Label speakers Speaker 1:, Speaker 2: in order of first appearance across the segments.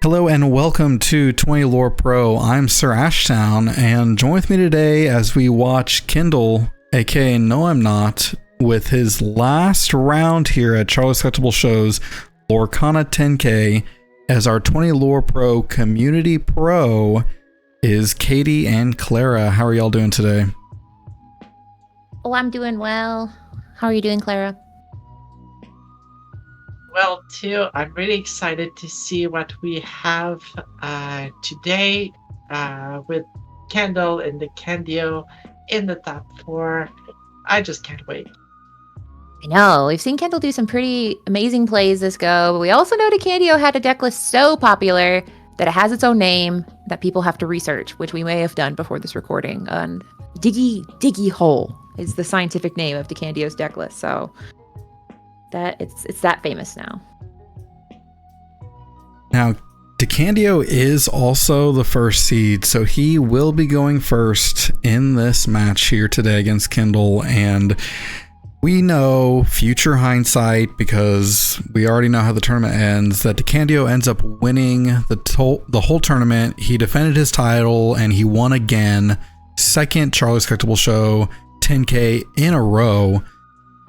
Speaker 1: Hello and welcome to 20 Lore Pro. I'm SirAshtown, and join with me today as we watch Kindle, aka Noimnot, with his last round here at Charlie's Collectible Show's Lorcana 10K, as our 20 Lore Pro Community Pro is Katie and Clara. How are y'all doing today?
Speaker 2: Oh, I'm doing well. How are you doing, Clara?
Speaker 3: Well, too, I'm really excited to see what we have today with Kendall and the Candio in the top 4. I just can't wait.
Speaker 2: I know. We've seen Kendall do some pretty amazing plays this go, but we also know Candio had a deck list so popular that it has its own name that people have to research, which we may have done before this recording. And Diggy Hole is the scientific name of Candio's deck list, so that it's that famous now.
Speaker 1: Now, DeCandio is also the first seed, so he will be going first in this match here today against Kindle, and we know, future hindsight, because we already know how the tournament ends, that DeCandio ends up winning the whole tournament. He defended his title, and he won again. Second Charlie's Collectible Show 10K in a row,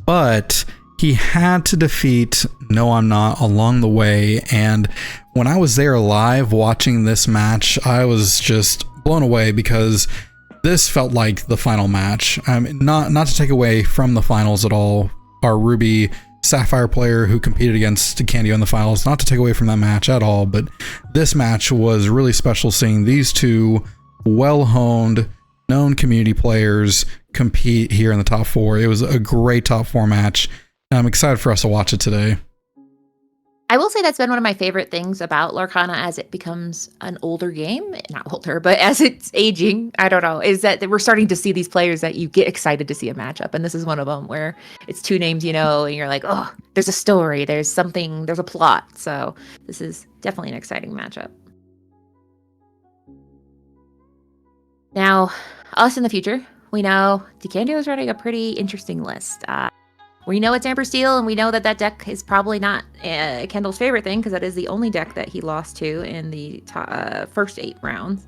Speaker 1: but he had to defeat Noimnot along the way, and when I was there live watching this match, I was just blown away because this felt like the final match. Not to take away from the finals at all. Our Ruby Sapphire player who competed against DeCandio in the finals, not to take away from that match at all, but this match was really special, seeing these two well-honed, known community players compete here in the top 4. It was a great top 4 match. I'm excited for us to watch it today.
Speaker 2: I will say that's been one of my favorite things about Lorcana as it becomes an older game. Not older, but as it's aging, I don't know, is that we're starting to see these players that you get excited to see a matchup. And this is one of them where it's two names you know, and you're like, oh, there's a story, there's something, there's a plot. So this is definitely an exciting matchup. Now, us in the future, we know DeCandio is running a pretty interesting list. We know it's Amber Steel, and we know that that deck is probably not Kendall's favorite thing, because that is the only deck that he lost to in the first 8 rounds.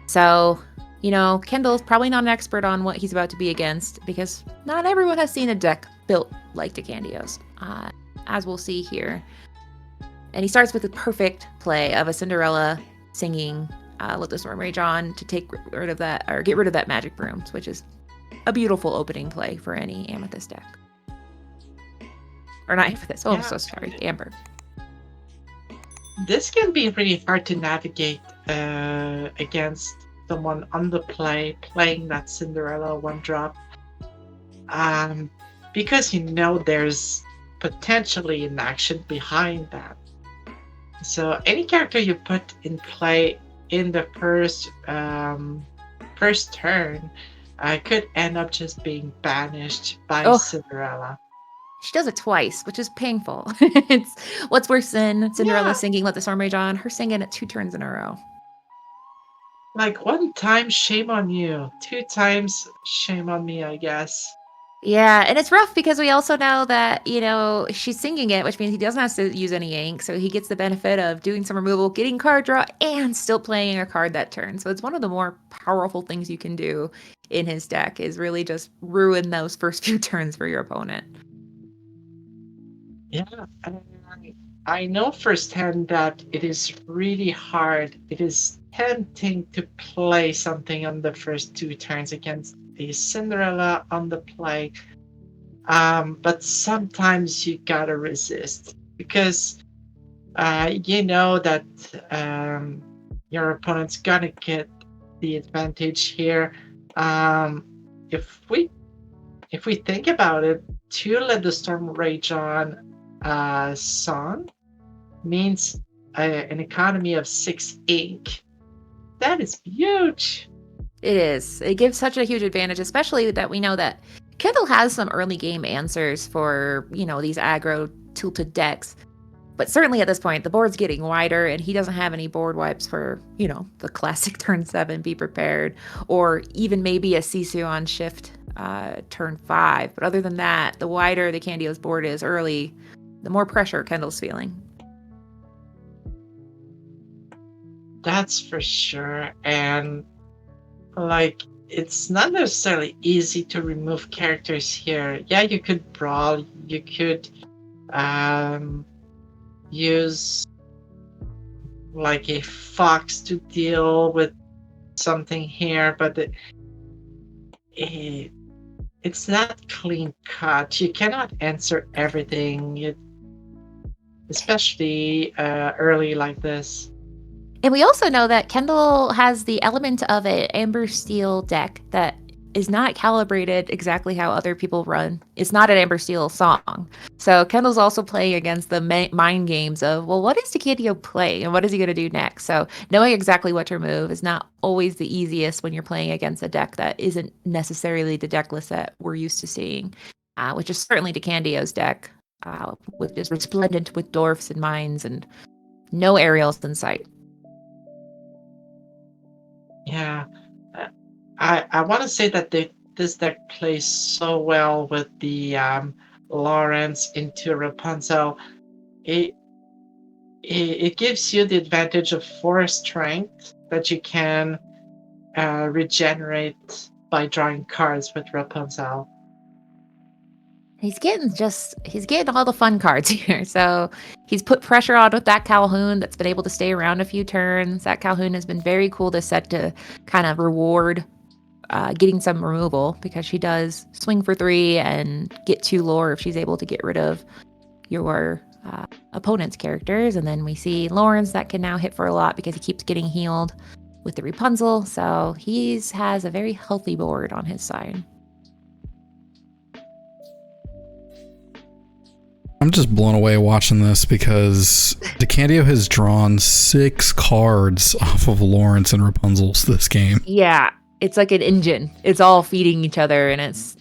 Speaker 2: So, you know, Kendall's probably not an expert on what he's about to be against, because not everyone has seen a deck built like DeCandio's, as we'll see here. And he starts with the perfect play of a Cinderella singing Let the Storm Rage On to get rid of that Magic Brooms, which is a beautiful opening play for any Amethyst deck. Or not Amethyst. Oh, yeah. I'm so sorry. Amber.
Speaker 3: This can be really hard to navigate against someone on the play playing that Cinderella 1-drop. Because you know there's potentially an action behind that. So any character you put in play in the first turn could end up just being banished by Cinderella.
Speaker 2: She does it twice, which is painful. It's what's worse than Cinderella singing Let the Storm Rage On, her singing it 2 turns in a row.
Speaker 3: Like, 1 time, shame on you. 2 times, shame on me, I guess.
Speaker 2: Yeah, and it's rough because we also know that, you know, she's singing it, which means he doesn't have to use any ink, so he gets the benefit of doing some removal, getting card draw, and still playing a card that turn. So it's one of the more powerful things you can do in his deck, is really just ruin those first few turns for your opponent.
Speaker 3: Yeah, I know firsthand that it is really hard. It is tempting to play something on the first 2 turns against the Cinderella on the play. But sometimes you gotta resist, because you know that your opponent's gonna get the advantage here. If we think about it, to Let the Storm Rage On song means an economy of 6 ink. That is huge.
Speaker 2: It is. It gives such a huge advantage, especially that we know that Kendall has some early game answers for, you know, these aggro tilted decks. But certainly at this point, the board's getting wider, and he doesn't have any board wipes for, you know, the classic turn 7, Be Prepared, or even maybe a Sisu on shift turn 5. But other than that, the wider DeCandio's board is early, the more pressure Kendall's feeling.
Speaker 3: That's for sure. And like, it's not necessarily easy to remove characters here. Yeah, you could brawl, you could use like a fox to deal with something here, but it, it's not clean cut. You cannot answer everything, especially early like this.
Speaker 2: And we also know that Kendall has the element of an Amber Steel deck that is not calibrated exactly how other people run. It's not an Amber Steel song. So Kendall's also playing against the mind games of, well, what is Dicandio play and what is he going to do next? So knowing exactly what to remove is not always the easiest when you're playing against a deck that isn't necessarily the deck list that we're used to seeing, which is certainly Dicandio's deck, which is resplendent with dwarfs and mines and no aerials in sight.
Speaker 3: Yeah, I want to say that this deck plays so well with the Lawrence into Rapunzel. It, it gives you the advantage of 4 strength that you can regenerate by drawing cards with Rapunzel.
Speaker 2: He's getting all the fun cards here. So he's put pressure on with that Calhoun that's been able to stay around a few turns. That Calhoun has been very cool to set to kind of reward getting some removal, because she does swing for 3 and get 2 lore if she's able to get rid of your opponent's characters. And then we see Lawrence that can now hit for a lot because he keeps getting healed with the Rapunzel. So has a very healthy board on his side.
Speaker 1: I'm just blown away watching this because Dicandio has drawn 6 cards off of Lawrence and Rapunzel's this game.
Speaker 2: Yeah, it's like an engine. It's all feeding each other, and it's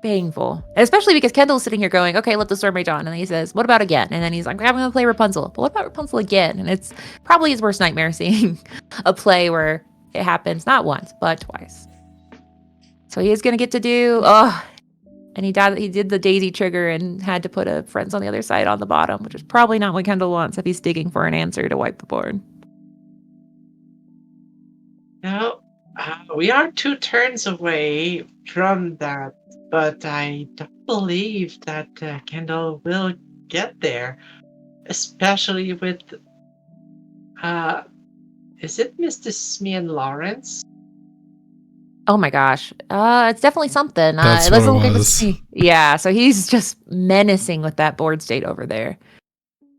Speaker 2: painful. Especially because Kendall's sitting here going, okay, let the Storm Rage on. And he says, what about again? And then he's like, I'm going to play Rapunzel. But what about Rapunzel again? And it's probably his worst nightmare seeing a play where it happens not once, but twice. So he is going to get to do... And he did the daisy trigger and had to put a friends on the other side on the bottom, which is probably not what Kendall wants if he's digging for an answer to wipe the board.
Speaker 3: Now, we are 2 turns away from that, but I don't believe that Kendall will get there, especially with, is it Mr. Smee and Lawrence?
Speaker 2: Oh my gosh. It's definitely something.
Speaker 1: That's
Speaker 2: It doesn't
Speaker 1: what it
Speaker 2: look like
Speaker 1: was.
Speaker 2: it's... Yeah, so he's just menacing with that board state over there.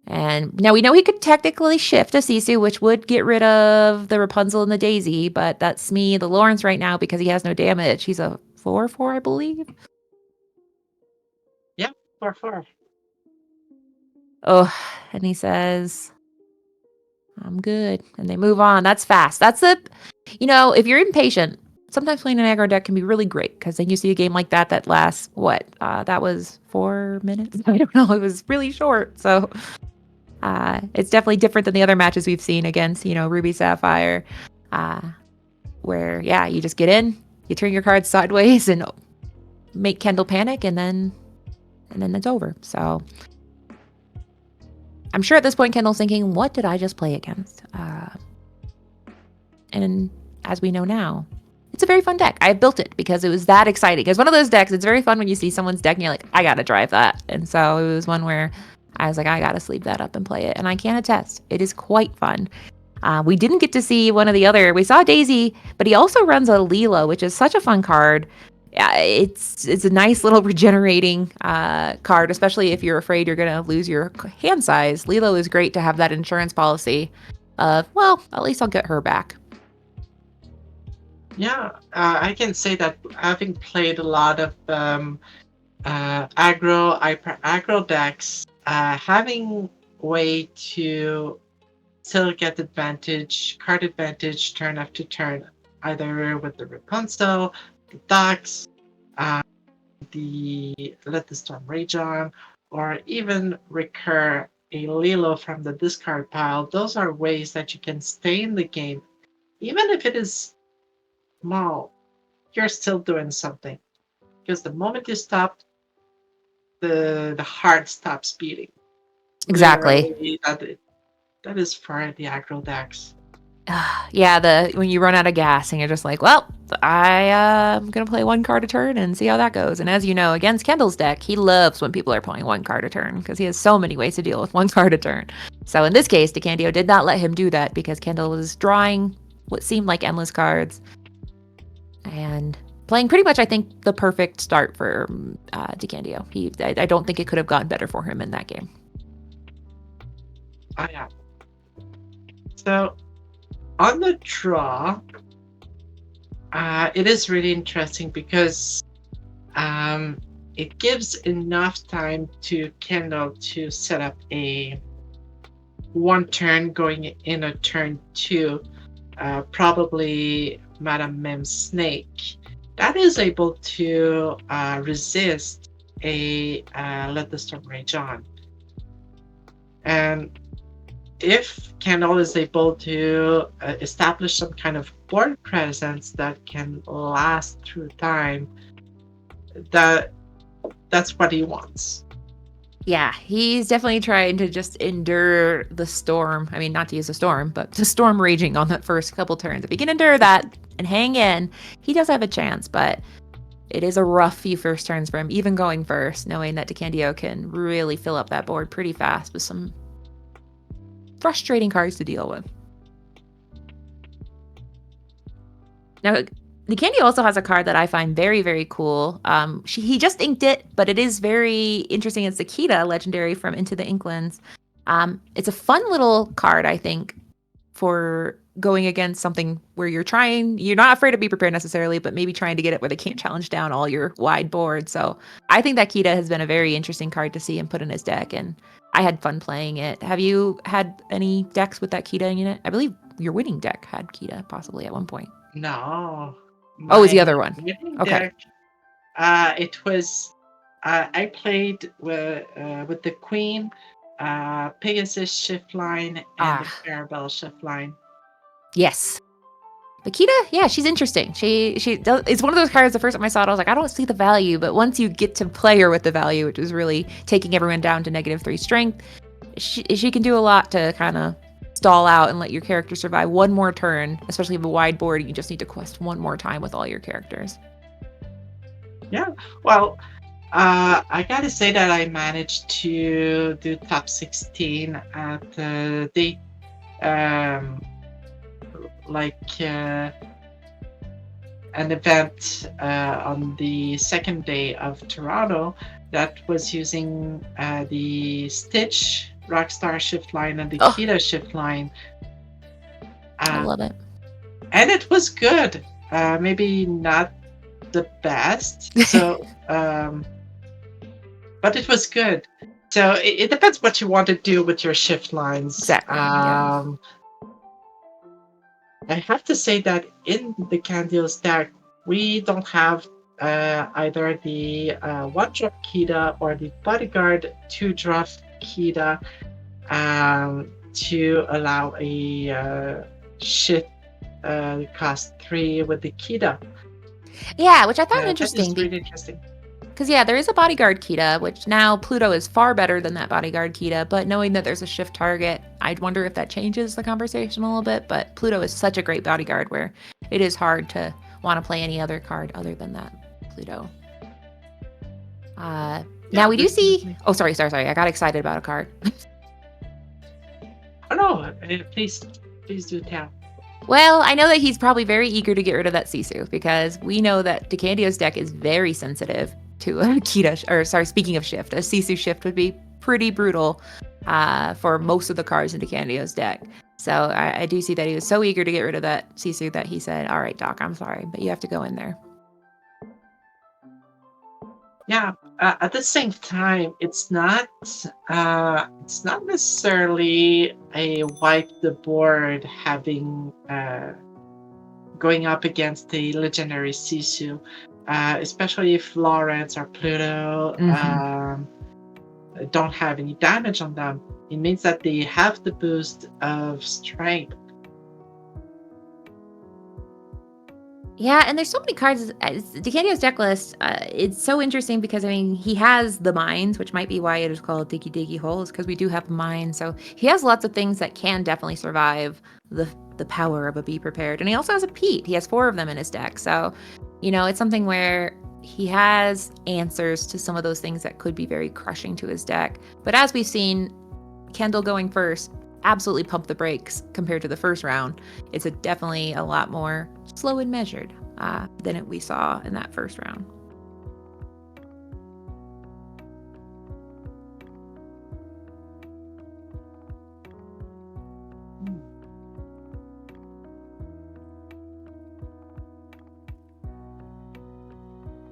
Speaker 2: And now we know he could technically shift a Sisu, which would get rid of the Rapunzel and the Daisy, but that's Smee, the Lawrence right now, because he has no damage. He's a 4/4, I believe.
Speaker 3: Yeah, 4/4.
Speaker 2: Oh, and he says, I'm good. And they move on. That's fast. That's if you're impatient, sometimes playing an aggro deck can be really great, because then you see a game like that lasts, that was 4 minutes? I don't know. It was really short. So it's definitely different than the other matches we've seen against, Ruby Sapphire, where, you just get in, you turn your cards sideways and make Kendall panic, and then it's over. So I'm sure at this point Kendall's thinking, what did I just play against? And as we know now, it's a very fun deck. I built it because it was that exciting. It's one of those decks, it's very fun when you see someone's deck and you're like, I gotta drive that. And so it was one where I was like, I gotta sleeve that up and play it. And I can attest, it is quite fun. We didn't get to see one of the other. We saw Daisy, but he also runs a Lilo, which is such a fun card. It's a nice little regenerating card, especially if you're afraid you're going to lose your hand size. Lilo is great to have that insurance policy of, well, at least I'll get her back.
Speaker 3: Yeah, I can say that having played a lot of aggro decks, having way to still get card advantage turn after turn, either with the Rapunzel, the Ducks, let the Storm Rage on, or even recur a Lilo from the discard pile. Those are ways that you can stay in the game. Even if it is small, you're still doing something. Because the moment you stop, the heart stops beating.
Speaker 2: Exactly.
Speaker 3: Literally, that is for the aggro decks.
Speaker 2: Yeah, when you run out of gas and you're just like, well, I'm gonna play one card a turn and see how that goes. And as you know, against Kendall's deck, he loves when people are playing one card a turn because he has so many ways to deal with one card a turn. So in this case, DeCandio did not let him do that because Kendall was drawing what seemed like endless cards and playing pretty much, I think, the perfect start for DeCandio. I don't think it could have gotten better for him in that game.
Speaker 3: Yeah. So on the draw, it is really interesting because it gives enough time to Kendall to set up a one turn going in a turn 2, probably Madame Mem's Snake. That is able to resist a Let the Storm Rage On. And if Kendall is able to establish some kind of board presence that can last through time, that's what he wants.
Speaker 2: Yeah, he's definitely trying to just endure the storm. I mean, not to use a storm, but the storm raging on that first couple turns. If he can endure that and hang in, he does have a chance, but it is a rough few first turns for him, even going first, knowing that DeCandio can really fill up that board pretty fast with some frustrating cards to deal with. Now, DeCandio also has a card that I find very, very cool. He just inked it, but it is very interesting. It's the Kita legendary from Into the Inklands. It's a fun little card, I think, for going against something where you're not afraid to be prepared necessarily, but maybe trying to get it where they can't challenge down all your wide board. So I think that Kita has been a very interesting card to see him put in his deck, and I had fun playing it. Have you had any decks with that Kita in it? I believe your winning deck had Kita possibly at one point.
Speaker 3: No.
Speaker 2: Oh, it was the other one.
Speaker 3: Okay. Deck, it was I played with the Queen, Pegasus shift line, and the Clarabelle shift line.
Speaker 2: Yes. But Kita, yeah, she's interesting. It's one of those cards. The first time I saw it, I was like, I don't see the value. But once you get to play her with the value, which is really taking everyone down to -3 strength, she can do a lot to kind of stall out and let your character survive one more turn, especially if a wide board. You just need to quest one more time with all your characters.
Speaker 3: Yeah, well, I gotta say that I managed to do top 16 at the an event on the second day of Toronto that was using the Stitch Rockstar shift line and the Kita shift line.
Speaker 2: I love it.
Speaker 3: And it was good. Maybe not the best. So, but it was good. So it depends what you want to do with your shift lines.
Speaker 2: Exactly. Yeah.
Speaker 3: I have to say that in the Candio's deck, we don't have either the 1-drop Kita or the Bodyguard 2-drop Kita to allow a shift cost 3 with the Kita.
Speaker 2: Yeah, which I found interesting.
Speaker 3: That is really interesting.
Speaker 2: Because, yeah, there is a Bodyguard Kita, which now Pluto is far better than that Bodyguard Kita, but knowing that there's a shift target, I'd wonder if that changes the conversation a little bit, but Pluto is such a great Bodyguard where it is hard to want to play any other card other than that Pluto. Now we do see... Oh, sorry. I got excited about a card.
Speaker 3: Oh, no. Please do tell.
Speaker 2: Well, I know that he's probably very eager to get rid of that Sisu because we know that DeCandio's deck is very sensitive to a Kita, speaking of shift, a Sisu shift would be pretty brutal for most of the cards in DeCandio's deck. So I do see that he was so eager to get rid of that Sisu that he said, all right, Doc, I'm sorry, but you have to go in there.
Speaker 3: Yeah, at the same time, it's not necessarily a wipe the board having going up against the legendary Sisu, especially if Lawrence or Pluto don't have any damage on them. It means that they have the boost of strength.
Speaker 2: Yeah, and there's so many cards. DeCandio's deck list, it's so interesting because, I mean, he has the mines, which might be why it is called Diggy Diggy Holes, because we do have mines. So he has lots of things that can definitely survive the power of a Be Prepared. And he also has a Pete. He has 4 of them in his deck. So, it's something where he has answers to some of those things that could be very crushing to his deck. But as we've seen, Kendall going first absolutely pumped the brakes compared to the first round. It's definitely a lot more slow and measured than we saw in that first round.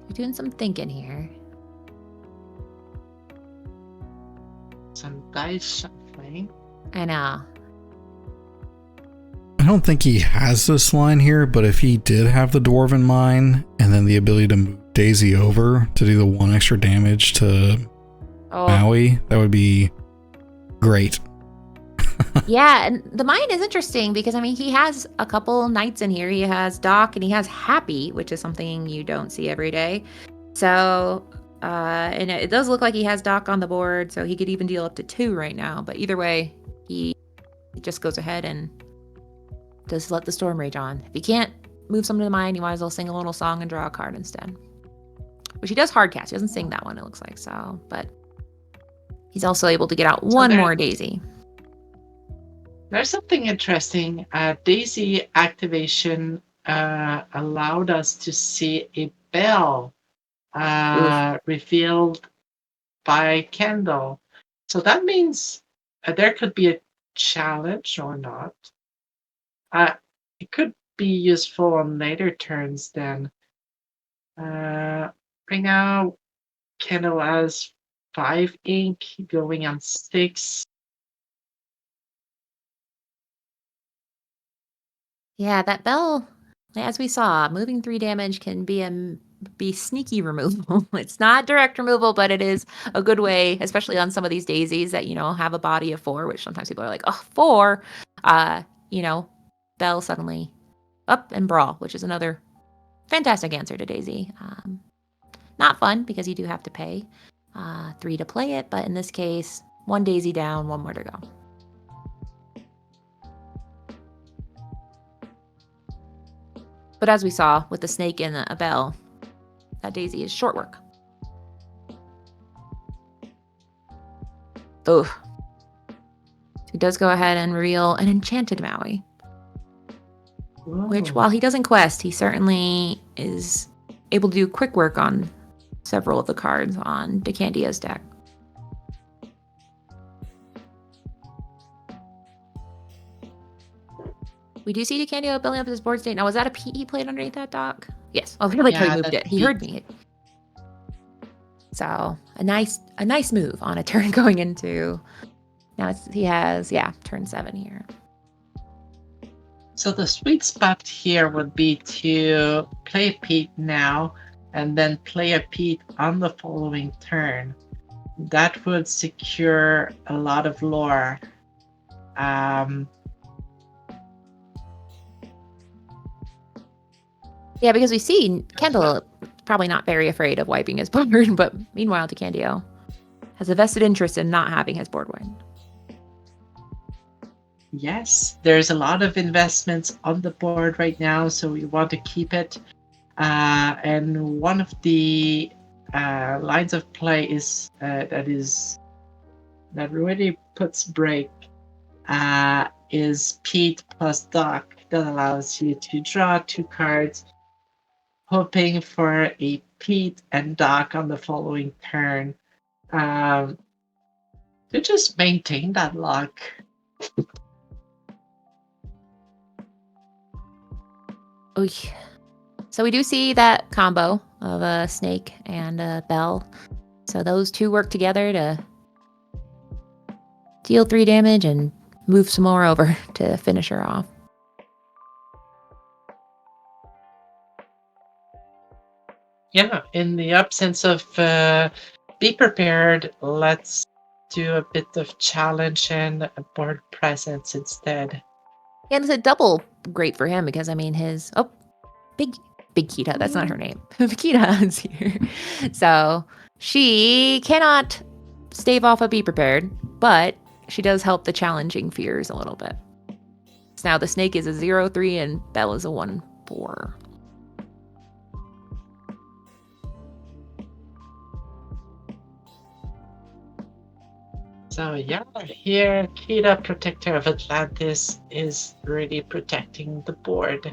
Speaker 2: You're doing some thinking here.
Speaker 3: Some dice shuffling.
Speaker 2: I know.
Speaker 1: I don't think he has this line here, but if he did have the Dwarven Mine and then the ability to move Daisy over to do the 1 extra damage to Maui, that would be great.
Speaker 2: Yeah, and the mine is interesting because, I mean, he has a couple knights in here. He has Doc and he has Happy, which is something you don't see every day. So, and it does look like he has Doc on the board, so he could even deal up to 2 right now. But either way, he just goes ahead and does let the storm rage on. If he can't move something to the mine, you might as well sing a little song and draw a card instead. Which he does hard cast. He doesn't sing that one, it looks like. So, but he's also able to get out one more Daisy.
Speaker 3: There's something interesting. Daisy activation allowed us to see a bell revealed by Kendall. So that means there could be a challenge or not. It could be useful on later turns then. Right now, Kendall has 5 ink, going on 6.
Speaker 2: Yeah, that bell, as we saw, moving 3 damage can be sneaky removal. It's not direct removal, but it is a good way, especially on some of these daisies that, have a body of 4, which sometimes people are like, oh, 4. Bell suddenly up and brawl, which is another fantastic answer to Daisy. Not fun because you do have to pay 3 to play it, but in this case, 1 Daisy down, 1 more to go. But as we saw with the snake and a bell, that Daisy is short work. Oh. He does go ahead and reveal an enchanted Maui.
Speaker 3: Whoa.
Speaker 2: Which, while he doesn't quest, he certainly is able to do quick work on several of the cards on DeCandio's deck. We do see DeCandio building up his board state. Now, was that a Pete he played underneath that dock? Yes. Oh, he moved it. He heard me. So a nice move on a turn going into. Now he has turn 7 here.
Speaker 3: So the sweet spot here would be to play Pete now and then play a Pete on the following turn. That would secure a lot of lore.
Speaker 2: Yeah, because we see Kendall probably not very afraid of wiping his board, but meanwhile, DeCandio has a vested interest in not having his board wiped.
Speaker 3: Yes, there's a lot of investments on the board right now, so we want to keep it. And one of the lines of play is that really puts break is Pete plus Doc. That allows you to draw 2 cards, hoping for a Pete and Doc on the following turn. To just maintain that luck.
Speaker 2: Oh, yeah. So we do see that combo of a snake and a bell. So those 2 work together to deal 3 damage and move some more over to finish her off.
Speaker 3: Yeah, in the absence of Be Prepared, let's do a bit of challenge and board presence instead.
Speaker 2: And it's a double great for him because, I mean, his big Big Kita, that's not her name. Kita is here. So she cannot stave off a Be Prepared, but she does help the challenging fears a little bit. So now the snake is a 0-3 and Belle is a 1-4.
Speaker 3: So yeah, here Kita, Protector of Atlantis, is really protecting the board.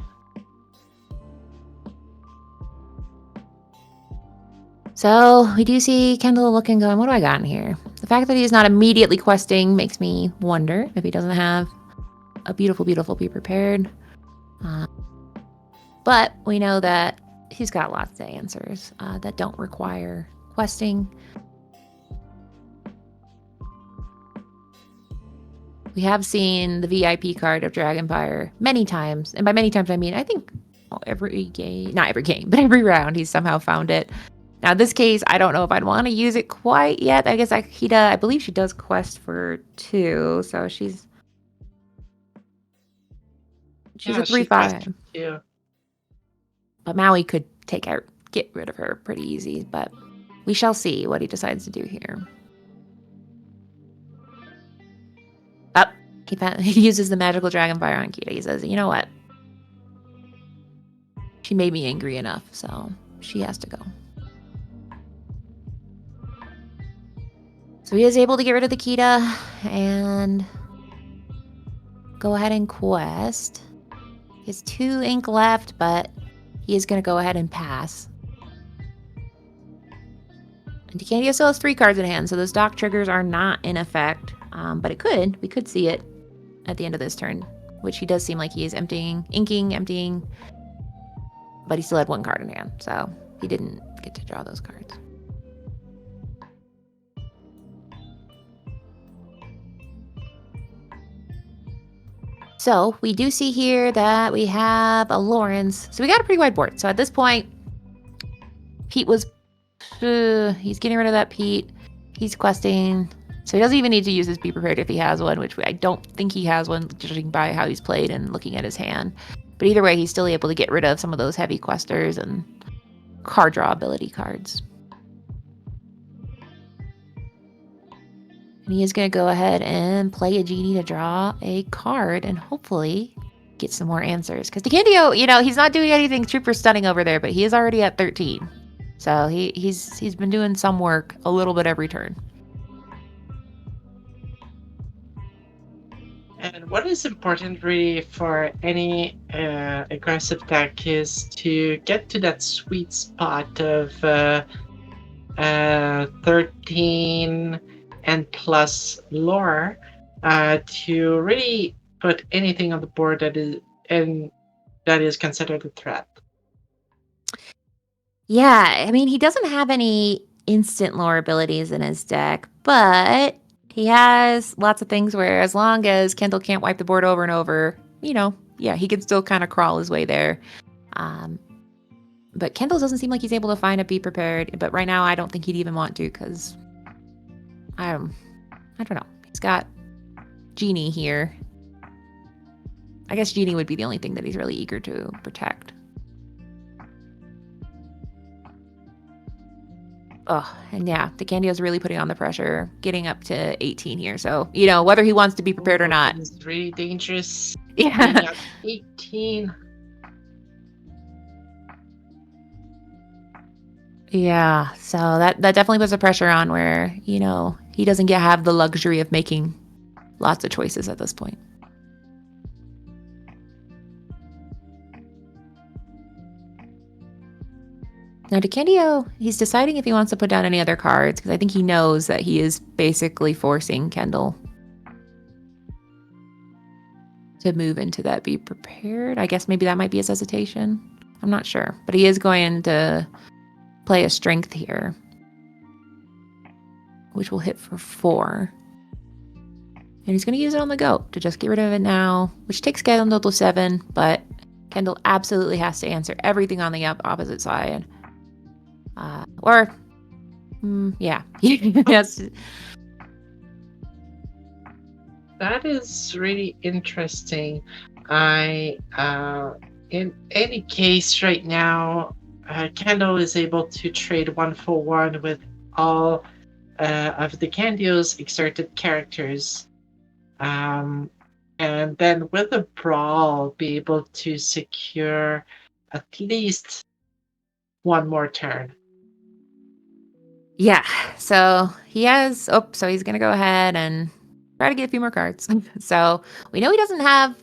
Speaker 2: So we do see Kendall looking, going, what do I got in here? The fact that he's not immediately questing makes me wonder if he doesn't have a beautiful, beautiful Be Prepared. But we know that he's got lots of answers that don't require questing. We have seen the VIP card of Dragonfire many times. And by many times, I mean, I think every game, not every game, but every round, he's somehow found it. Now, this case, I don't know if I'd want to use it quite yet. I guess Akita, I believe she does quest for 2, so she's a 3/5.
Speaker 3: Yeah.
Speaker 2: But Maui could get rid of her pretty easy, but we shall see what he decides to do here. He uses the magical Dragonfire on Kita. He says, you know what? She made me angry enough, so she has to go. So he is able to get rid of the Kita and go ahead and quest. He has 2 ink left, but he is going to go ahead and pass. And Decandio still has 3 cards in hand, so those dock triggers are not in effect. But we could see it at the end of this turn, which he does seem like he is inking, but he still had 1 card in hand, so he didn't get to draw those cards. So we do see here that we have a Lawrence. So we got a pretty wide board. So at this point, Pete was, he's getting rid of that Pete. He's questing. So he doesn't even need to use his Be Prepared if he has one, which I don't think he has one, judging by how he's played and looking at his hand. But either way, he's still able to get rid of some of those heavy questers and card draw ability cards. And he is going to go ahead and play a genie to draw a card and hopefully get some more answers. Because Decandio, he's not doing anything super stunning over there, but he is already at 13. So he's been doing some work a little bit every turn.
Speaker 3: And what is important really for any aggressive deck is to get to that sweet spot of 13 and plus lore to really put anything on the board that is considered a threat.
Speaker 2: Yeah, I mean, he doesn't have any instant lore abilities in his deck, but he has lots of things where as long as Kendall can't wipe the board over and over, he can still kind of crawl his way there. But Kendall doesn't seem like he's able to find a Be Prepared, but right now I don't think he'd even want to because I don't know. He's got Genie here. I guess Genie would be the only thing that he's really eager to protect. Oh, and yeah, Decandio's really putting on the pressure, getting up to 18 here. So, whether he wants to be prepared or not.
Speaker 3: It's really dangerous.
Speaker 2: Yeah.
Speaker 3: 18.
Speaker 2: Yeah, so that definitely puts the pressure on where, he doesn't have the luxury of making lots of choices at this point. Now, Decandio, he's deciding if he wants to put down any other cards, because I think he knows that he is basically forcing Kendall to move into that Be Prepared. I guess maybe that might be his hesitation. I'm not sure. But he is going to play a Strength here, which will hit for 4. And he's going to use it on the go to just get rid of it now, which takes Kendall to 7, but Kendall absolutely has to answer everything on the opposite side. Yes.
Speaker 3: That is really interesting. I In any case, right now, Kendall is able to trade 1-for-1 with all of the Candio's exerted characters. And then with a brawl, be able to secure at least one more turn.
Speaker 2: Yeah, so he has. Oh, so he's gonna go ahead and try to get a few more cards. So we know he doesn't have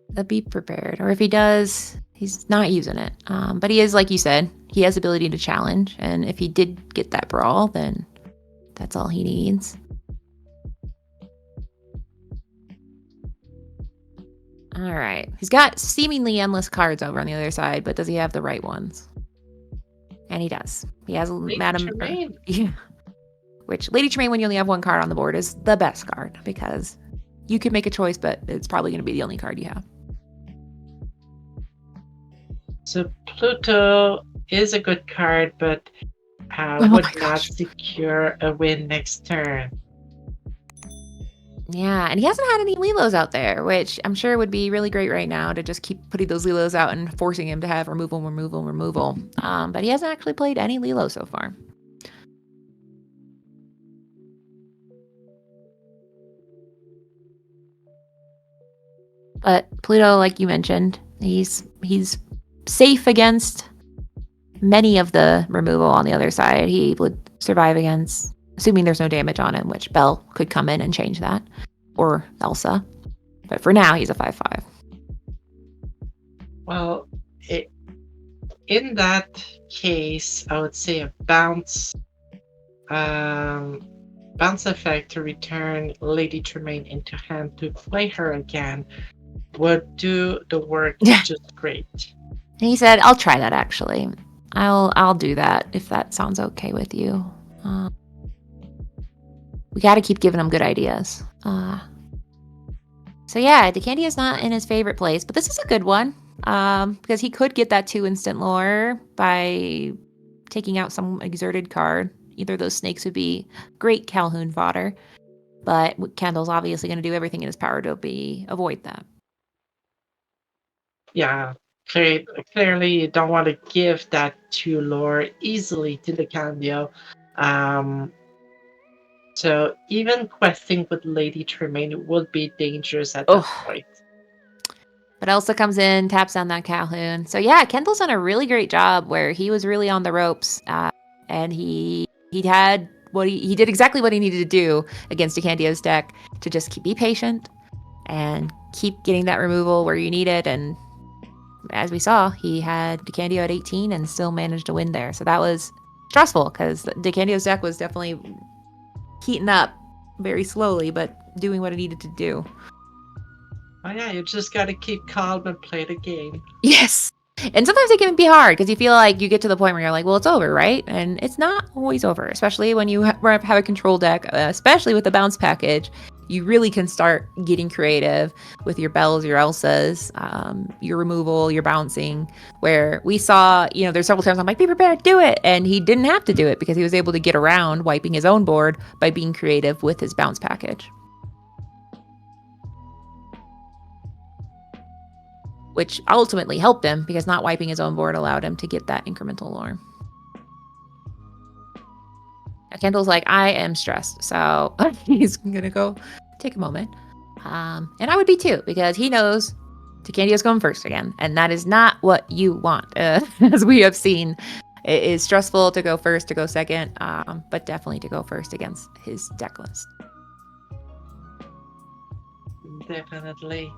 Speaker 2: the Be Prepared, or if he does, he's not using it. But he is, like you said, he has the ability to challenge, and if he did get that brawl, then that's all he needs. All right, he's got seemingly endless cards over on the other side, but does he have the right ones? And he does. He has Madam
Speaker 3: Tremaine.
Speaker 2: Yeah. Which Lady Tremaine, when you only have one card on the board, is the best card because you can make a choice, but it's probably going to be the only card you have.
Speaker 3: So Pluto is a good card, but would not secure a win next turn.
Speaker 2: Yeah, and he hasn't had any Lilos out there, which I'm sure would be really great right now to just keep putting those Lilos out and forcing him to have removal. But he hasn't actually played any Lilo so far. But Pluto, like you mentioned, he's safe against many of the removal on the other side. He would survive against, assuming there's no damage on him, which Belle could come in and change that, or Elsa. But for now, he's a 5/5.
Speaker 3: Well, in that case, I would say a bounce effect to return Lady Tremaine into hand to play her again would do the work just great.
Speaker 2: And he said, "I'll try that. Actually, I'll do that if that sounds okay with you. We got to keep giving him good ideas." So yeah, Decandia is not in his favorite place, but this is a good one because he could get that 2 instant lore by taking out some exerted card. Either of those snakes would be great Calhoun fodder, but Kendall's obviously going to do everything in his power to avoid that.
Speaker 3: Yeah, clearly you don't want to give that 2 lore easily to the Candio. So even questing with Lady Tremaine would be dangerous at that point.
Speaker 2: But Elsa comes in, taps down that Calhoun. So yeah, Kendall's done a really great job where he was really on the ropes, and he did exactly what he needed to do against Decandio's deck to just be patient and keep getting that removal where you need it. And as we saw, he had Decandio at 18 and still managed to win there. So that was stressful because Decandio's deck was definitely heating up very slowly, but doing what it needed to do.
Speaker 3: Oh yeah, you just gotta keep calm and play the game.
Speaker 2: Yes. And sometimes it can be hard because you feel like you get to the point where you're like, well, it's over, right? And it's not always over, especially when you have a control deck, especially with the bounce package. You really can start getting creative with your Bells, your Elsas, your removal, your bouncing, where we saw, there's several times I'm like, be prepared, do it. And he didn't have to do it because he was able to get around wiping his own board by being creative with his bounce package. Which ultimately helped him because not wiping his own board allowed him to get that incremental lore. Now, Kendall's like, I am stressed, so he's gonna go take a moment. And I would be too, because he knows Decandio's going first again, and that is not what you want. As we have seen, it is stressful to go first, to go second, but definitely to go first against his deck list.
Speaker 3: Definitely.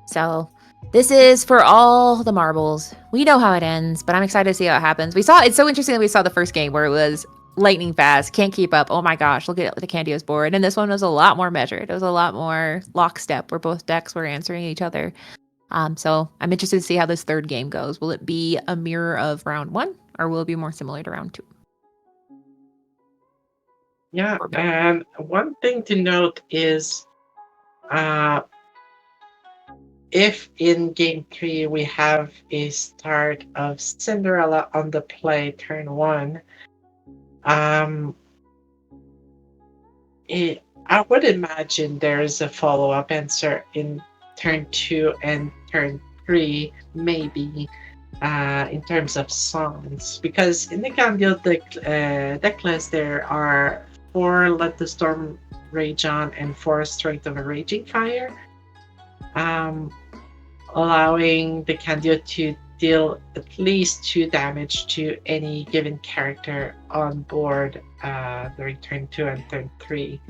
Speaker 2: So this is for all the marbles. We know how it ends, but I'm excited to see how it happens. It's so interesting that we saw the first game where it was lightning fast, can't keep up. Oh my gosh, look at the Decandio's board. And this one was a lot more measured. It was a lot more lockstep where both decks were answering each other. So I'm interested to see how this third game goes. Will it be a mirror of round 1 or will it be more similar to round 2?
Speaker 3: Yeah, and one thing to note is if in game 3 we have a start of Cinderella on the play turn 1, I would imagine there's a follow-up answer in turn 2 and turn 3, maybe, in terms of songs. Because in the Candio deck list, there are 4 Let the Storm Rage On and 4 Strength of a Raging Fire, um, allowing the Candio to deal at least 2 damage to any given character on board during turn 2 and turn 3.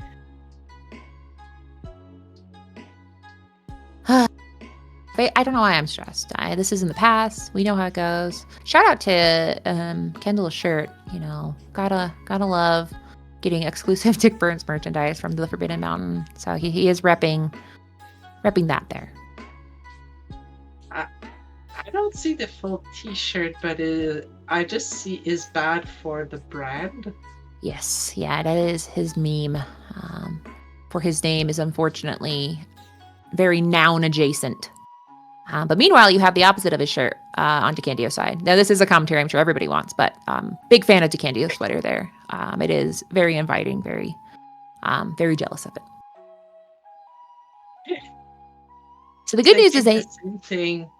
Speaker 2: I don't know why I'm stressed. This is in the past. We know how it goes. Shout out to Kendall's shirt. You know, gotta love getting exclusive Dick Burns merchandise from the Forbidden Mountain. So he is repping that there.
Speaker 3: I don't see the full T-shirt, but I just see is bad for the brand.
Speaker 2: Yes, yeah, that is his meme. For his name is unfortunately very noun adjacent. But meanwhile, you have the opposite of his shirt on Decandio's side. Now, this is a commentary I'm sure everybody wants, but big fan of Decandio's sweater there. It is very inviting, very jealous of it. So the good news is
Speaker 3: same thing.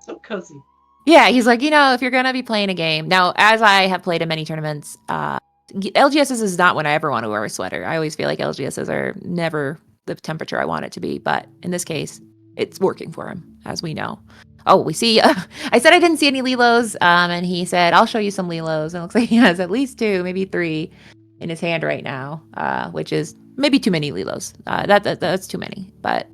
Speaker 3: So cozy.
Speaker 2: Yeah, he's like, if you're going to be playing a game. Now, as I have played in many tournaments, LGSs is not when I ever want to wear a sweater. I always feel like LGSs are never the temperature I want it to be. But in this case, it's working for him, as we know. Oh, we see. I said I didn't see any Lilos, and he said, I'll show you some Lilos. And it looks like he has at least 2, maybe 3 in his hand right now, which is maybe too many Lilos. That's too many. But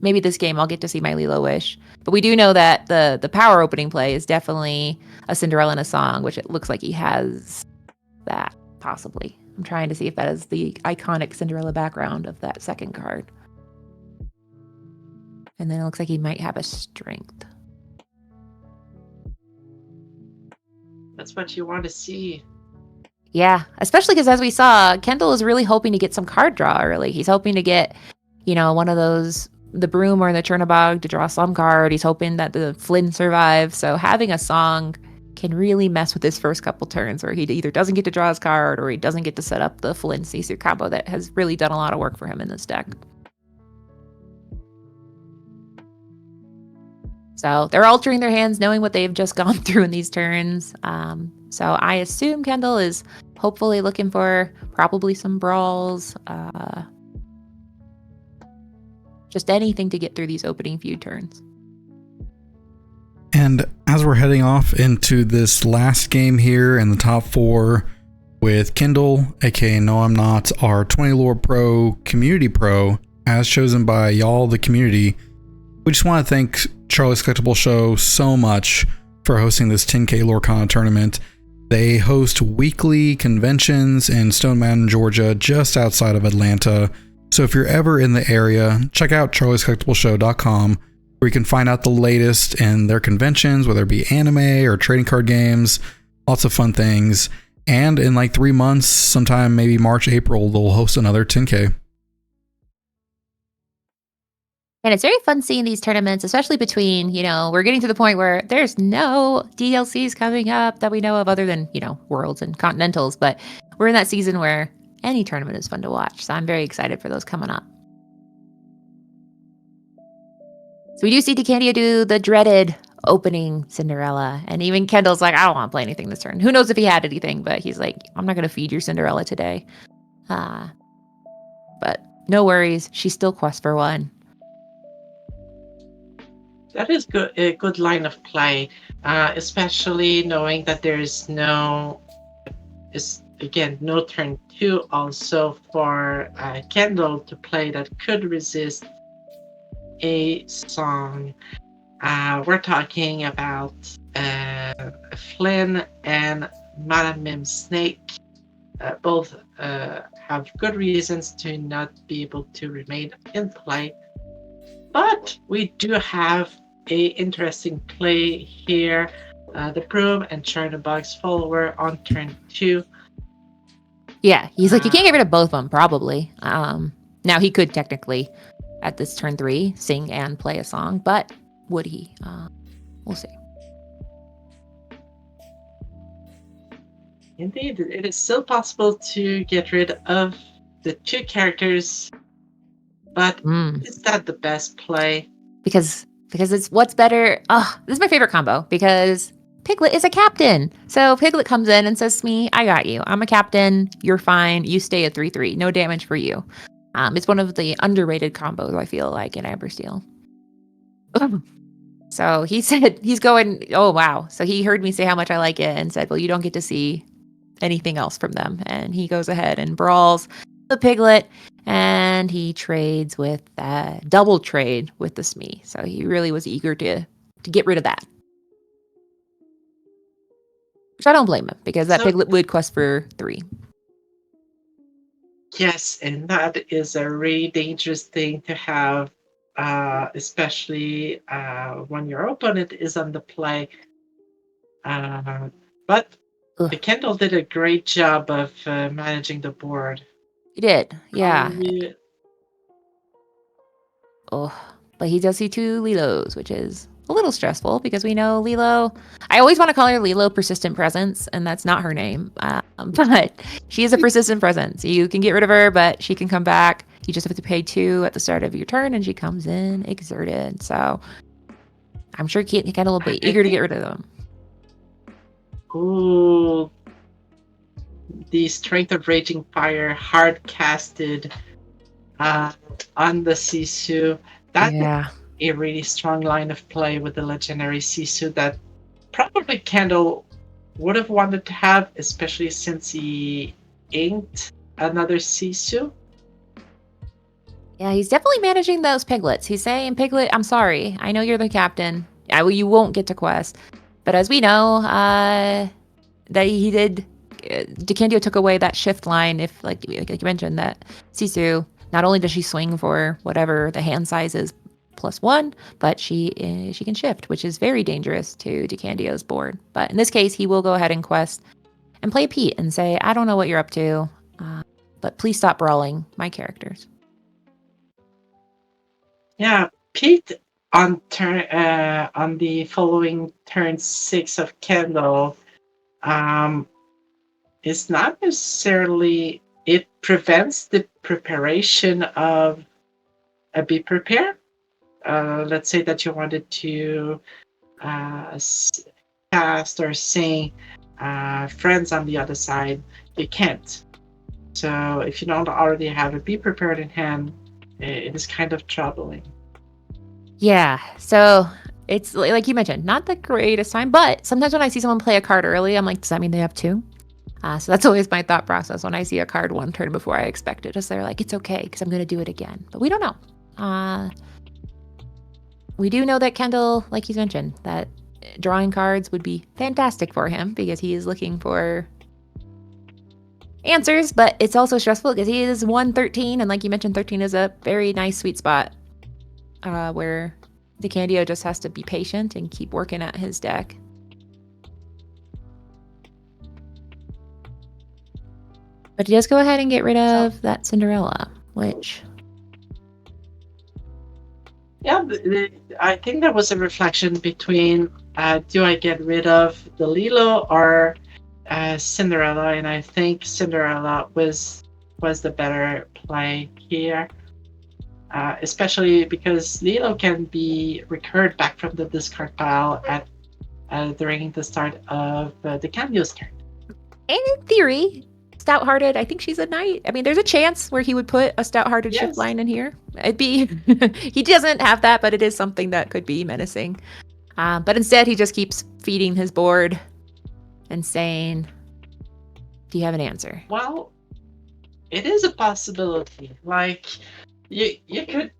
Speaker 2: maybe this game I'll get to see my Lilo wish. But we do know that the power opening play is definitely a Cinderella in a song, which it looks like he has that, possibly. I'm trying to see if that is the iconic Cinderella background of that second card. And then it looks like he might have a strength.
Speaker 3: That's what you want to see.
Speaker 2: Yeah, especially because as we saw, Kendall is really hoping to get some card draw early. He's hoping to get, one of those, the Broom or the Chernobog to draw some card. He's hoping that the Flynn survives. So having a song can really mess with his first couple turns where he either doesn't get to draw his card or he doesn't get to set up the Flynn Sisu combo that has really done a lot of work for him in this deck. So they're altering their hands, knowing what they've just gone through in these turns. So I assume Kendall is hopefully looking for probably some brawls, just anything to get through these opening few turns.
Speaker 1: And as we're heading off into this last game here in the top 4 with Kendall, aka Noimnot, our 20 Lore Pro Community Pro, as chosen by y'all, the community, we just want to thank Charlie's Collectible Show so much for hosting this 10K Lorcana tournament. They host weekly conventions in Stone Mountain, Georgia, just outside of Atlanta. So if you're ever in the area, check out charliescollectibleshow.com, where you can find out the latest in their conventions, whether it be anime or trading card games, lots of fun things. And in like 3 months, sometime maybe March, April, they'll host another 10K.
Speaker 2: And it's very fun seeing these tournaments, especially between, we're getting to the point where there's no DLCs coming up that we know of other than, Worlds and Continentals. But we're in that season where any tournament is fun to watch. So I'm very excited for those coming up. So we do see Decandia do the dreaded opening Cinderella. And even Kendall's like, I don't want to play anything this turn. Who knows if he had anything, but he's like, I'm not going to feed your Cinderella today. But no worries. She still quests for one.
Speaker 3: That is a good line of play, especially knowing that there is no turn 2 also for Kendall to play that could resist a song. We're talking about Flynn and Madame Mim Snake. Both have good reasons to not be able to remain in play. But we do have a interesting play here. The Broom and Chernobog's follower on turn 2.
Speaker 2: Yeah, he's like, you can't get rid of both of them, probably. Now, he could technically, at this turn 3, sing and play a song, but would he? We'll see.
Speaker 3: Indeed, it is still possible to get rid of the two characters, but is that the best play?
Speaker 2: Because it's what's better. Oh, this is my favorite combo because Piglet is a captain. So Piglet comes in and says to me, I got you. I'm a captain. You're fine. You stay at 3/3. No damage for you. It's one of the underrated combos, I feel like, in Amber Steel. So he said he's going, oh, wow. So he heard me say how much I like it and said, well, you don't get to see anything else from them. And he goes ahead and brawls the Piglet, and he trades with double trade with the Smee. So he really was eager to get rid of that. Which I don't blame him, because that Piglet would quest for 3.
Speaker 3: Yes, and that is a really dangerous thing to have, especially when your opponent is on the play. But the Kendall did a great job of managing the board.
Speaker 2: He did, yeah.
Speaker 3: Oh,
Speaker 2: but he does see 2 Lilos, which is a little stressful because we know Lilo. I always want to call her Lilo Persistent Presence, and that's not her name. But she is a persistent presence. You can get rid of her, but she can come back. You just have to pay 2 at the start of your turn, and she comes in exerted. So I'm sure Kendall will be eager to get rid of them.
Speaker 3: Ooh, the Strength of Raging Fire hard casted on the Sisu. That's a really strong line of play with the legendary Sisu that probably Kendall would have wanted to have, especially since he inked another Sisu.
Speaker 2: Yeah, he's definitely managing those Piglets. He's saying, Piglet, I'm sorry. I know you're the captain. You won't get to quest. But as we know, that he did, DeCandio took away that shift line. If, like you mentioned, that Sisu, not only does she swing for whatever the hand size is +1, but she can shift, which is very dangerous to DeCandio's board. But in this case, he will go ahead and quest and play Pete and say, I don't know what you're up to, but please stop brawling my characters.
Speaker 3: Yeah, Pete on the following turn 6 of Kendall is not necessarily, it prevents the preparation of a be prepared. Let's say that you wanted to cast or sing friends on the other side, you can't. So if you don't already have a be prepared in hand, it is kind of troubling.
Speaker 2: Yeah, so it's like you mentioned, not the greatest time, but sometimes when I see someone play a card early, I'm like, does that mean they have 2? So that's always my thought process when I see a card 1 turn before I expect it. Is they're like, it's okay because I'm going to do it again. But we don't know. We do know that Kendall, like he's mentioned, that drawing cards would be fantastic for him because he is looking for answers, but it's also stressful because he is 113, and like you mentioned, 13 is a very nice sweet spot where DeCandio just has to be patient and keep working at his deck. But he does go ahead and get rid of that Cinderella, which...
Speaker 3: Yeah, I think that was a reflection between do I get rid of the Lilo or Cinderella, and I think Cinderella was the better play here, especially because Lilo can be recurred back from the discard pile during the start of the Candio's turn.
Speaker 2: And in theory, Stout-Hearted, I think she's a knight. I mean, there's a chance where he would put a Stout-Hearted shift line in here. It'd be he doesn't have that, but it is something that could be menacing. But instead, he just keeps feeding his board and saying, do you have an answer?
Speaker 3: Well, it is a possibility. Like, you could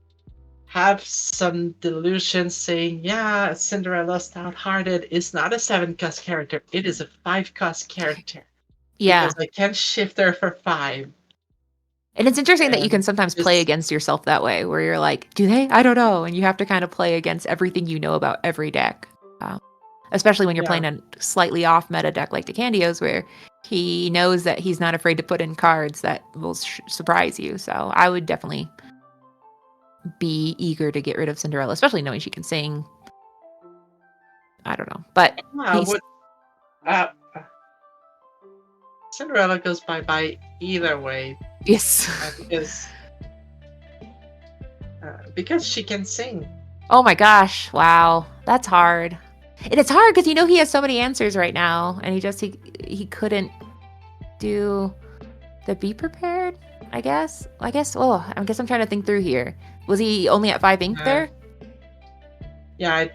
Speaker 3: have some delusion saying, yeah, Cinderella Stout-Hearted is not a 7-cost character. It is a 5-cost character.
Speaker 2: Yeah.
Speaker 3: Because I can shift her for 5.
Speaker 2: And it's interesting that you can sometimes play against yourself that way, where you're like, do they? I don't know. And you have to kind of play against everything you know about every deck. Especially when you're playing a slightly off meta deck like DeCandio's, where he knows that he's not afraid to put in cards that will surprise you. So I would definitely be eager to get rid of Cinderella, especially knowing she can sing. I don't know. But
Speaker 3: Cinderella goes bye-bye either way.
Speaker 2: Yes.
Speaker 3: Because she can sing.
Speaker 2: Oh my gosh! Wow, that's hard. And it's hard because he has so many answers right now, and he couldn't do the be prepared. I guess. Oh, I guess I'm trying to think through here. Was he only at 5 ink there?
Speaker 3: Yeah,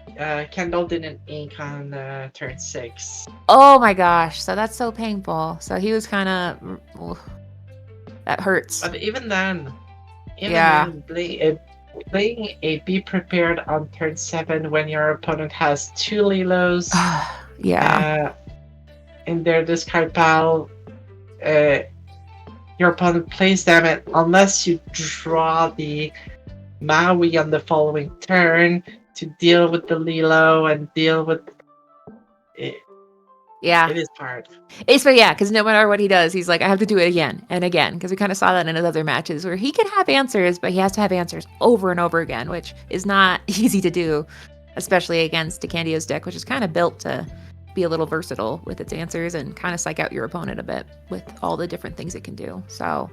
Speaker 3: Kendall didn't ink on turn 6.
Speaker 2: Oh my gosh! So that's so painful. So he was kind of that hurts.
Speaker 3: But even then, playing a be prepared on turn 7 when your opponent has 2 Lilos.
Speaker 2: Yeah.
Speaker 3: In their discard pile, your opponent plays them, and unless you draw the Maui on the following turn to deal with the Lilo and deal with it.
Speaker 2: Yeah.
Speaker 3: It is hard.
Speaker 2: Because no matter what he does, he's like, I have to do it again and again. Because we kind of saw that in his other matches where he can have answers, but he has to have answers over and over again, which is not easy to do, especially against Decandio's deck, which is kind of built to be a little versatile with its answers and kind of psych out your opponent a bit with all the different things it can do. So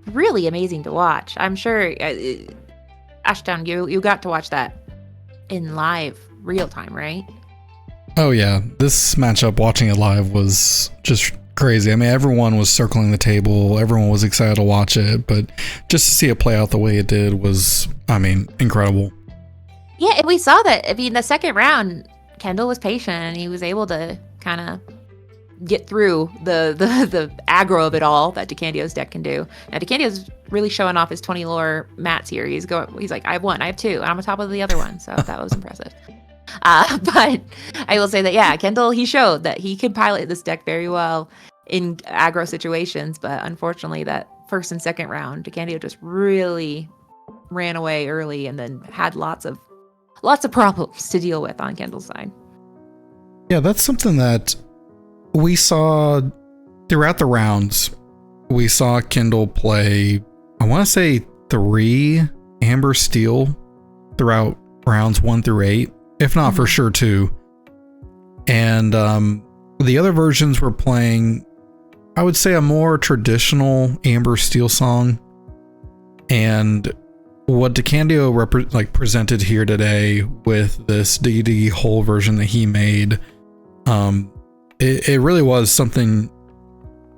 Speaker 2: really amazing to watch. I'm sure, SirAshtown, you got to watch that in live real time, right?
Speaker 1: Oh yeah, this matchup, watching it live was just crazy. I mean, everyone was circling the table, everyone was excited to watch it, but just to see it play out the way it did was, I mean, incredible.
Speaker 2: Yeah, and we saw that. I mean, the second round, Kendall was patient and he was able to kind of get through the aggro of it all that Decandio's deck can do. Now, Decandio's really showing off his 20 lore mats here. He's like, I have 1, I have 2, and I'm on top of the other one, so that was impressive. But I will say that, yeah, Kendall, he showed that he could pilot this deck very well in aggro situations, but unfortunately that first and second round, Decandio just really ran away early and then had lots of problems to deal with on Kendall's side.
Speaker 1: Yeah, that's something that we saw throughout the rounds. We saw Kendall play, I want to say 3 Amber Steel throughout rounds 1 through 8, if not for sure 2. And the other versions were playing, I would say, a more traditional Amber Steel song. And what Decandio presented here today with this Diggy Diggy Hole version that he made, it really was something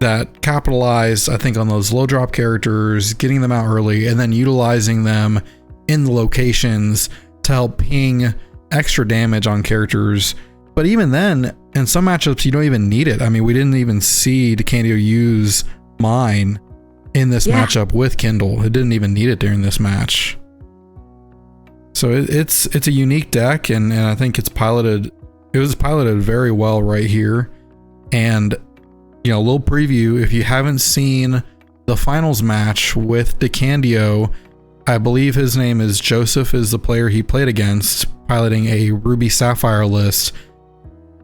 Speaker 1: that capitalized, I think, on those low drop characters, getting them out early, and then utilizing them in the locations to help ping extra damage on characters. But even then, in some matchups, you don't even need it. I mean, we didn't even see Decandio use Mine in this matchup with Kindle. It didn't even need it during this match. So it's a unique deck, and I think it was piloted very well right here. And, you know, a little preview, if you haven't seen the finals match with Decandio, I believe his name is Joseph, is the player he played against, piloting a Ruby Sapphire list.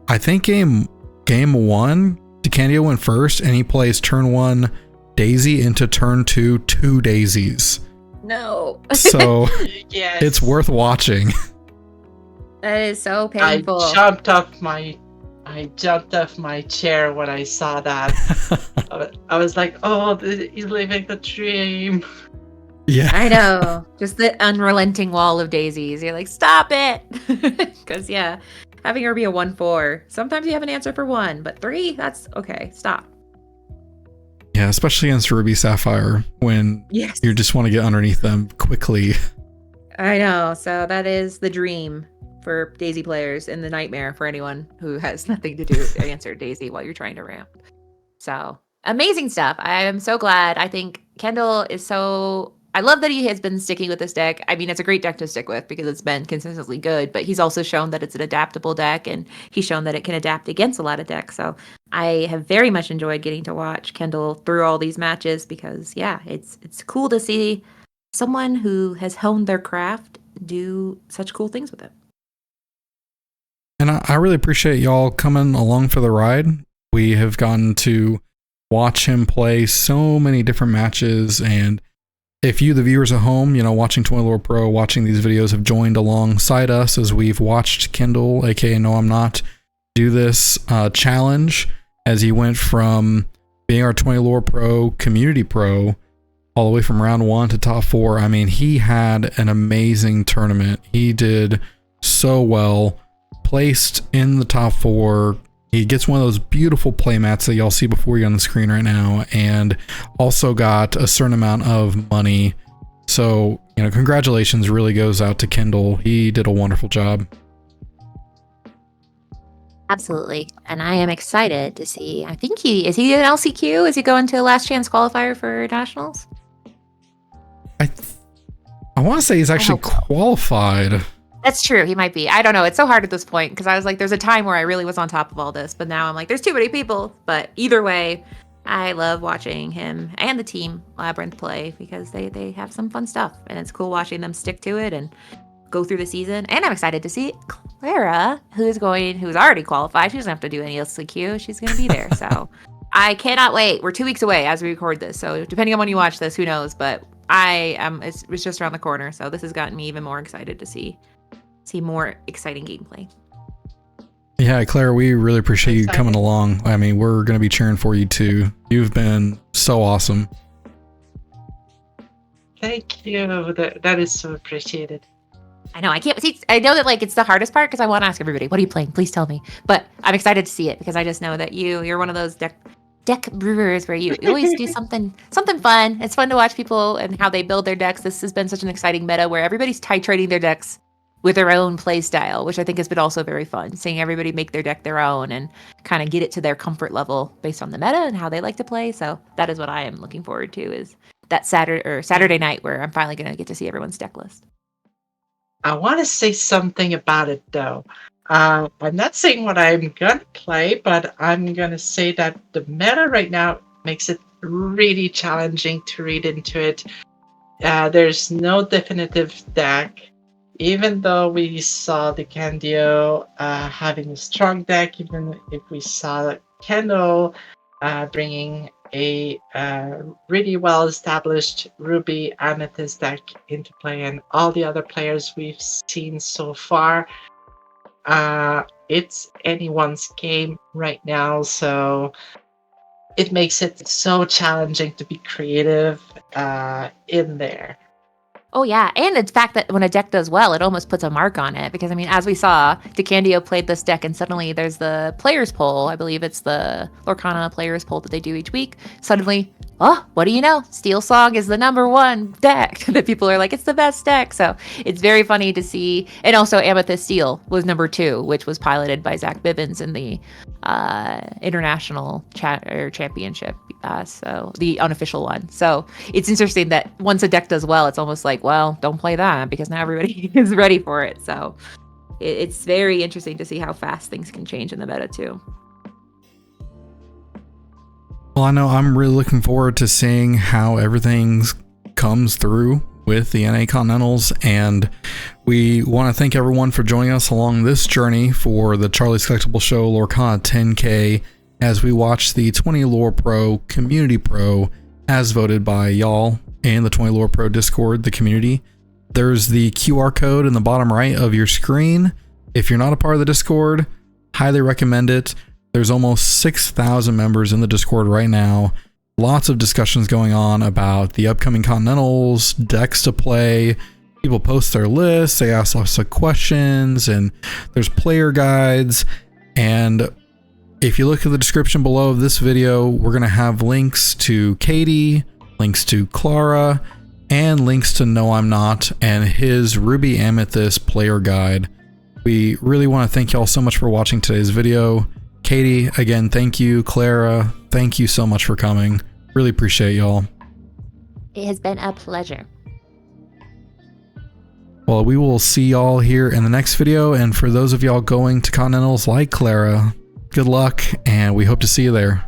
Speaker 1: I think game 1, Decandio went first, and he plays turn 1 Daisy into turn 2 Daisies.
Speaker 2: No.
Speaker 1: So
Speaker 3: Yes.
Speaker 1: It's worth watching.
Speaker 2: That is so painful.
Speaker 3: I jumped off my chair when I saw that. I was like, oh, he's living the dream.
Speaker 1: Yeah.
Speaker 2: I know. Just the unrelenting wall of daisies. You're like, stop it. Because, yeah, having her be a 1/4, sometimes you have an answer for 1, but 3, that's okay. Stop.
Speaker 1: Yeah, especially against Ruby Sapphire when you just want to get underneath them quickly.
Speaker 2: I know. So that is the dream for Daisy players and the nightmare for anyone who has nothing to do answer Daisy while you're trying to ramp. So amazing stuff. I am so glad. I think Kendall is I love that he has been sticking with this deck. I mean, it's a great deck to stick with because it's been consistently good, but he's also shown that it's an adaptable deck, and he's shown that it can adapt against a lot of decks. So I have very much enjoyed getting to watch Kendall through all these matches because, yeah, it's cool to see someone who has honed their craft do such cool things with it.
Speaker 1: And I really appreciate y'all coming along for the ride. We have gotten to watch him play so many different matches, and if you, the viewers at home, you know, watching 20 Lore Pro, watching these videos, have joined alongside us as we've watched Kendall, aka Noimnot, do this challenge as he went from being our 20 Lore Pro community pro all the way from round 1 to top 4. I mean, he had an amazing tournament. He did so well, placed in the top 4. He gets one of those beautiful playmats that y'all see before you on the screen right now, and also got a certain amount of money. So, you know, congratulations really goes out to Kendall. He did a wonderful job.
Speaker 2: Absolutely. And I am excited to see. I think is he an LCQ? Is he going to a last chance qualifier for nationals?
Speaker 1: I want to say he's actually qualified.
Speaker 2: That's true. He might be. I don't know. It's so hard at this point because I was like, there's a time where I really was on top of all this, but now I'm like, there's too many people. But either way, I love watching him and the team Labyrinth play because they have some fun stuff, and it's cool watching them stick to it and go through the season. And I'm excited to see Clara, who's already qualified. She doesn't have to do any LCQ. She's going to be there. So I cannot wait. We're 2 weeks away as we record this. So depending on when you watch this, who knows? But it was just around the corner. So this has gotten me even more excited to see more exciting gameplay.
Speaker 1: Yeah, Clara, we really appreciate you coming along. I mean, we're going to be cheering for you too. You've been so awesome.
Speaker 3: Thank you. That is so appreciated.
Speaker 2: I know. I know that like it's the hardest part because I want to ask everybody, what are you playing? Please tell me. But I'm excited to see it because I just know that you're one of those deck brewers where you always do something fun. It's fun to watch people and how they build their decks. This has been such an exciting meta where everybody's titrating their decks with their own play style, which I think has been also very fun. Seeing everybody make their deck their own and kind of get it to their comfort level based on the meta and how they like to play. So that is what I am looking forward to, is that Saturday night where I'm finally going to get to see everyone's deck list.
Speaker 3: I want to say something about it though. I'm not saying what I'm going to play, but I'm going to say that the meta right now makes it really challenging to read into it. There's no definitive deck. Even though we saw the Candio having a strong deck, even if we saw Kendall bringing a really well-established Ruby Amethyst deck into play, and all the other players we've seen so far, it's anyone's game right now, so it makes it so challenging to be creative in there.
Speaker 2: Oh, yeah. And the fact that when a deck does well, it almost puts a mark on it. Because, I mean, as we saw, DeCandio played this deck, and suddenly there's the players poll. I believe it's the Lorcana players poll that they do each week. Suddenly, oh, what do you know? Steel Song is the #1 deck that people are like, it's the best deck. So it's very funny to see. And also Amethyst Steel was #2, which was piloted by Zach Bivens in the international championship. So the unofficial one. So it's interesting that once a deck does well, it's almost like, well, don't play that because now everybody is ready for it. So it's very interesting to see how fast things can change in the meta too.
Speaker 1: Well, I know I'm really looking forward to seeing how everything comes through with the NA Continentals, and we want to thank everyone for joining us along this journey for the Charlie's Collectible Show Lorcana 10K as we watch the 20 Lore Pro Community Pro as voted by y'all in the 20 Lore Pro Discord, the community. There's the QR code in the bottom right of your screen. If you're not a part of the Discord, highly recommend it. There's almost 6,000 members in the Discord right now. Lots of discussions going on about the upcoming Continentals, decks to play. People post their lists, they ask lots of questions, and there's player guides. And if you look at the description below of this video, we're going to have links to Katie, links to Clara, and links to Noimnot and his Ruby Amethyst player guide. We really want to thank y'all so much for watching today's video. Katie, again, thank you. Clara, thank you so much for coming. Really appreciate y'all.
Speaker 2: It has been a pleasure.
Speaker 1: Well, we will see y'all here in the next video. And for those of y'all going to Continentals like Clara, good luck, and we hope to see you there.